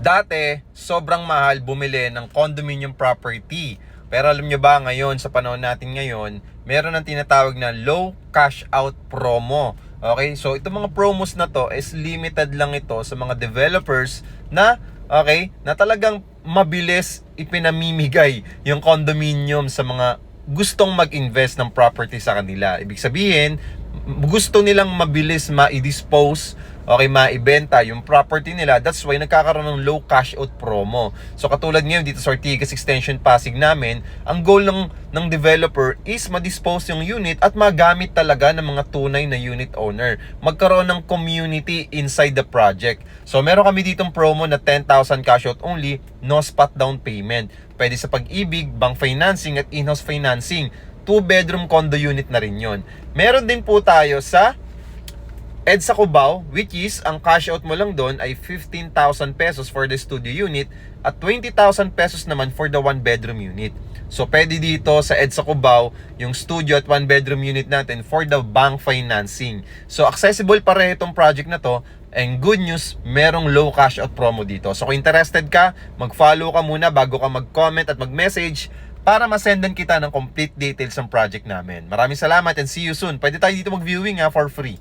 Dati, sobrang mahal bumili ng condominium property. Pero alam nyo ba ngayon, sa panahon natin ngayon, meron ng tinatawag na low cash out promo. Okay, so itong mga promos na to is limited lang ito sa mga developers na, okay, na talagang mabilis ipinamimigay yung condominium sa mga gustong mag-invest ng property sa kanila. Ibig sabihin, gusto nilang mabilis ma-dispose, okay, maibenta yung property nila. That's why nagkakaroon ng low cash out promo. So katulad ngayon dito sa Ortigas Extension Pasig namin, ang goal ng developer is ma-dispose yung unit at magamit talaga ng mga tunay na unit owner. Magkaroon ng community inside the project. So meron kami ditong promo na 10,000 cash out only, no spot down payment. Pwede sa Pag-ibig, bank financing at in-house financing. 2-bedroom condo unit na rin yon. Meron din po tayo sa EDSA Cubao, which is ang cash out mo lang doon ay 15,000 pesos for the studio unit at 20,000 pesos naman for the 1-bedroom unit. So pwede dito sa EDSA Cubao yung studio at 1-bedroom unit natin for the bank financing. So accessible pareho itong project na to. And good news, merong low cash out promo dito. So kung interested ka, mag-follow ka muna bago ka mag-comment at mag-message para masendan kita ng complete details ng project namin. Maraming salamat and see you soon. Pwede tayo dito mag-viewing for free.